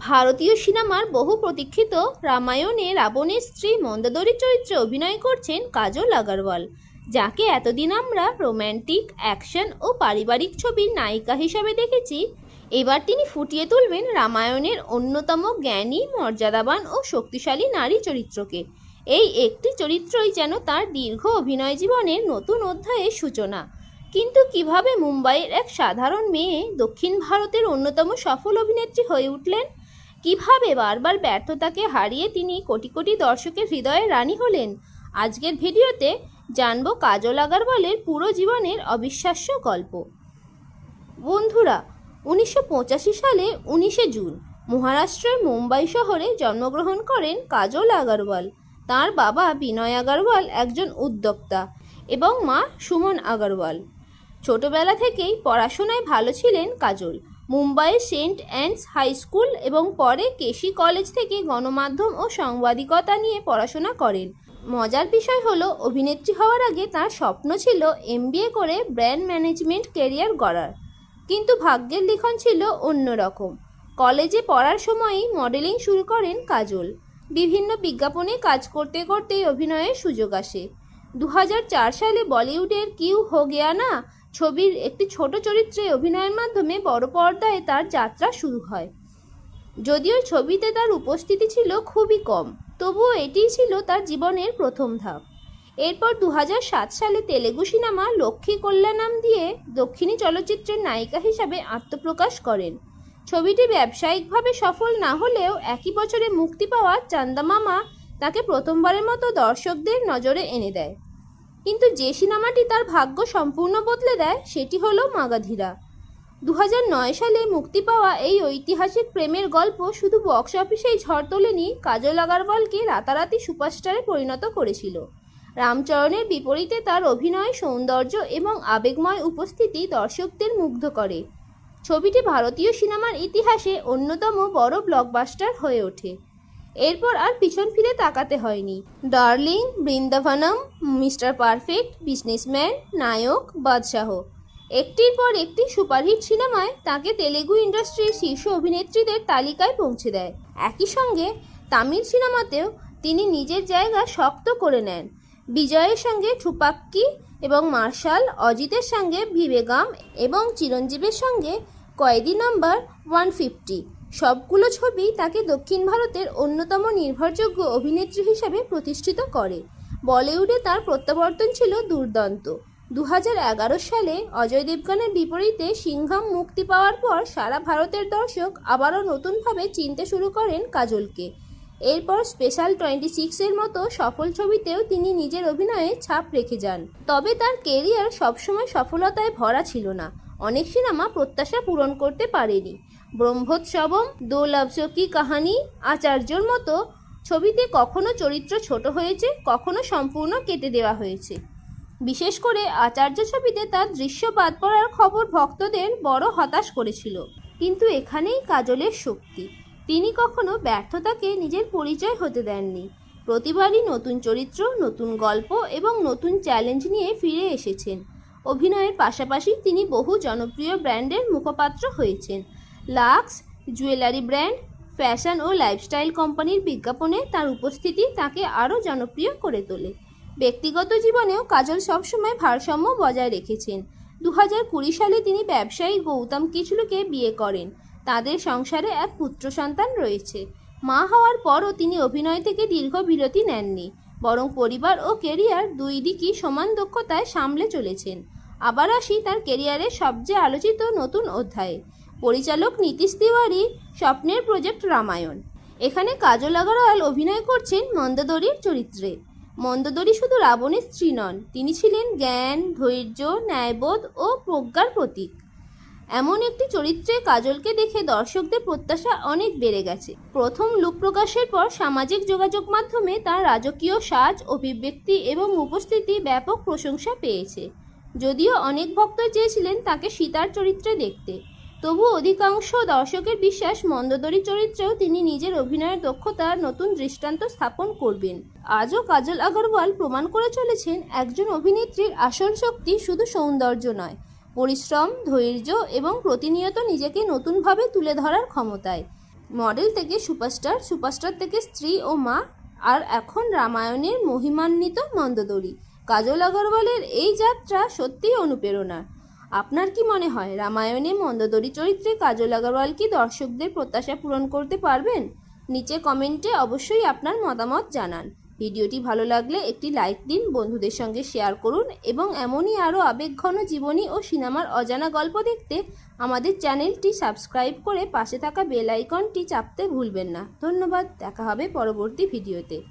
ভারতীয় সিনেমার বহু প্রতীক্ষিত রামায়ণে রাবণের স্ত্রী মন্দোদরী চরিত্রে অভিনয় করছেন কাজল আগরওয়াল, যাকে এতদিন আমরা রোম্যান্টিক, অ্যাকশন ও পারিবারিক ছবির নায়িকা হিসাবে দেখেছি। এবার তিনি ফুটিয়ে তুলবেন রামায়ণের অন্যতম জ্ঞানী, মর্যাদাবান ও শক্তিশালী নারী চরিত্রকে। এই একটি চরিত্রই যেন তার দীর্ঘ অভিনয় জীবনের নতুন অধ্যায়ের সূচনা। কিন্তু কিভাবে মুম্বাইয়ের এক সাধারণ মেয়ে দক্ষিণ ভারতের অন্যতম সফল অভিনেত্রী হয়ে উঠলেন? কিভাবে বারবার ব্যর্থতাকে হারিয়ে তিনি কোটি কোটি দর্শকের হৃদয়ে রানী হলেন? আজকের ভিডিওতে জানবো কাজল আগরওয়ালের পুরো জীবনের অবিশ্বাস্য গল্প। বন্ধুরা, 1985 সালে 19শে জুন মহারাষ্ট্রের মুম্বাই শহরে জন্মগ্রহণ করেন কাজল আগরওয়াল। তার বাবা বিনয় আগরওয়াল একজন উদ্যোক্তা এবং মা সুমন আগরওয়াল। ছোটবেলা থেকেই পড়াশোনায় ভালো ছিলেন কাজল। মুম্বাইয়ের সেন্ট অ্যান্স হাই স্কুল এবং পরে কেসি কলেজ থেকে গণমাধ্যম ও সাংবাদিকতা নিয়ে পড়াশোনা করেন। মজার বিষয় হলো, অভিনেত্রী হওয়ার আগে তার স্বপ্ন ছিল MBA করে ব্র্যান্ড ম্যানেজমেন্ট ক্যারিয়ার গড়ার, কিন্তু ভাগ্যের লিখন ছিল অন্যরকম। কলেজে পড়ার সময়ই মডেলিং শুরু করেন কাজল। বিভিন্ন বিজ্ঞাপনে কাজ করতে করতেই অভিনয়ের সুযোগ আসে। 2004 সালে বলিউডের কিউ হো গয়া না ছবির একটি ছোট চরিত্রে অভিনয়ের মাধ্যমে বড় পর্দায় তার যাত্রা শুরু হয়। যদিও ছবিতে তার উপস্থিতি ছিল খুবই কম, তবুও এটিই ছিল তার জীবনের প্রথম ধাপ। এরপর 2007 সালে তেলেগু সিনেমা লক্ষ্মী কল্যাণম দিয়ে দক্ষিণী চলচ্চিত্রের নায়িকা হিসাবে আত্মপ্রকাশ করেন। ছবিটি ব্যবসায়িকভাবে সফল না হলেও একই বছরে মুক্তি পাওয়া চান্দামামা তাকে প্রথমবারের মতো দর্শকদের নজরে এনে দেয়। কিন্তু যে সিনেমাটি তার ভাগ্য সম্পূর্ণ বদলে দেয় সেটি হলো মাগাধীরা। 2009 সালে মুক্তি পাওয়া এই ঐতিহাসিক প্রেমের গল্প শুধু বক্স অফিসেই ঝড় তোলেনি, কাজল আগরওয়ালকে রাতারাতি সুপারস্টারে পরিণত করেছিল। রামচরণের বিপরীতে তার অভিনয়, সৌন্দর্য এবং আবেগময় উপস্থিতি দর্শকদের মুগ্ধ করে। ছবিটি ভারতীয় সিনেমার ইতিহাসে অন্যতম বড় ব্লকবাস্টার হয়ে ওঠে। এরপর আর পিছন ফিরে তাকাতে হয়নি। ডার্লিং, বৃন্দাবনম, মিস্টার পারফেক্ট, বিজনেসম্যান, নায়ক, বাদশাহ, একটির পর একটি সুপারহিট সিনেমায় তাকে তেলেগু ইন্ডাস্ট্রির শীর্ষ অভিনেত্রীদের তালিকায় পৌঁছে দেয়। একই সঙ্গে তামিল সিনেমাতেও তিনি নিজের জায়গা শক্ত করে নেন। বিজয়ের সঙ্গে থুপাক্কি এবং মার্শাল, অজিতের সঙ্গে ভিবেগাম এবং চিরঞ্জীবের সঙ্গে কয়েদি নাম্বার 150, সবগুলো ছবি তাকে দক্ষিণ ভারতের অন্যতম নির্ভরযোগ্য অভিনেত্রী হিসেবে প্রতিষ্ঠিত করে। বলিউডে তার প্রত্যাবর্তন ছিল দুর্দান্ত। 2011 সালে অজয় দেবগনের বিপরীতে সিংঘম মুক্তি পাওয়ার পর সারা ভারতের দর্শক আবারও নতুনভাবে চিনতে শুরু করেন কাজলকে। এরপর স্পেশাল 26 মতো সফল ছবিতেও তিনি নিজের অভিনয়ে ছাপ রেখে যান। তবে তার কেরিয়ার সবসময় সফলতায় ভরা ছিল না। অনেক সিনেমা প্রত্যাশা পূরণ করতে পারেনি। ব্রহ্মোৎসবম, দো লফজোঁ কি কাহানি, আচার্যর মতো ছবিতে কখনো চরিত্র ছোট হয়েছে, কখনো সম্পূর্ণ কেটে দেওয়া হয়েছে। বিশেষ করে আচার্য ছবিতে তার দৃশ্য বাদ পড়ার খবর ভক্তদের বড় হতাশ করেছিল। কিন্তু এখানেই কাজলের শক্তি। তিনি কখনো ব্যর্থতাকে নিজের পরিচয় হতে দেননি। প্রতিবারই নতুন চরিত্র, নতুন গল্প এবং নতুন চ্যালেঞ্জ নিয়ে ফিরে এসেছেন। অভিনয়ের পাশাপাশি তিনি বহু জনপ্রিয় ব্র্যান্ডের মুখপাত্র হয়েছেন। লাক্স, জুয়েলারি ব্র্যান্ড, ফ্যাশন ও লাইফস্টাইল কোম্পানির বিজ্ঞাপনে তার উপস্থিতি তাকে আরও জনপ্রিয় করে তোলে। ব্যক্তিগত জীবনেও কাজল সবসময় ভারসাম্য বজায় রেখেছেন। 2020 সালে তিনি ব্যবসায়ী গৌতম কিচলুকে বিয়ে করেন। তাদের সংসারে এক পুত্র সন্তান রয়েছে। মা হওয়ার পরও তিনি অভিনয় থেকে দীর্ঘ বিরতি নেননি, বরং পরিবার ও কেরিয়ার দুই দিকই সমান দক্ষতায় সামলে চলেছেন। আবার আসি তার কেরিয়ারের সবচেয়ে আলোচিত নতুন অধ্যায়ে। পরিচালক নীতিশ তিওয়ারি স্বপ্নের প্রজেক্ট রামায়ণ। এখানে কাজল আগরওয়াল অভিনয় করছেন মন্দোদরীর চরিত্রে। মন্দোদরী শুধু রাবণের স্ত্রী নন, তিনি ছিলেন জ্ঞান, ধৈর্য, ন্যায়বোধ ও প্রজ্ঞার প্রতীক। এমন একটি চরিত্রে কাজলকে দেখে দর্শকদের প্রত্যাশা অনেক বেড়ে গেছে। প্রথম লুক প্রকাশের পর সামাজিক যোগাযোগ মাধ্যমে তার রাজকীয় সাজ, অভিব্যক্তি এবং উপস্থিতি ব্যাপক প্রশংসা পেয়েছে। যদিও অনেক ভক্ত চেয়েছিলেন তাকে সীতার চরিত্রে দেখতে, তবু অধিকাংশ দর্শকের বিশ্বাস মন্দোদরী চরিত্রেও তিনি নিজের অভিনয়ের দক্ষতার নতুন দৃষ্টান্ত স্থাপন করবেন। আজও কাজল আগরওয়াল প্রমাণ করে চলেছেন একজন অভিনেত্রীর আসল শক্তি শুধু সৌন্দর্য নয়, পরিশ্রম, ধৈর্য এবং প্রতিনিয়ত নিজেকে নতুনভাবে তুলে ধরার ক্ষমতায়। মডেল থেকে সুপারস্টার, সুপারস্টার থেকে স্ত্রী ও মা, আর এখন রামায়ণের মহিমান্বিত মন্দোদরী। কাজল আগরওয়ালের এই যাত্রা সত্যিই অনুপ্রেরণা। আপনার কি মনে হয় রামায়ণে মন্দোদরী চরিত্রে কাজল আগরওয়াল কি দর্শকদের প্রত্যাশা পূরণ করতে পারবেন? নিচে কমেন্টে অবশ্যই আপনার মতামত জানান। ভিডিওটি ভালো লাগলে একটি লাইক দিন, বন্ধুদের সঙ্গে শেয়ার করুন এবং এমনই আরও আবেগঘন জীবনী ও সিনেমার অজানা গল্প দেখতে আমাদের চ্যানেলটি সাবস্ক্রাইব করে পাশে থাকা বেল আইকনটি চাপতে ভুলবেন না। ধন্যবাদ। দেখা হবে পরবর্তী ভিডিওতে।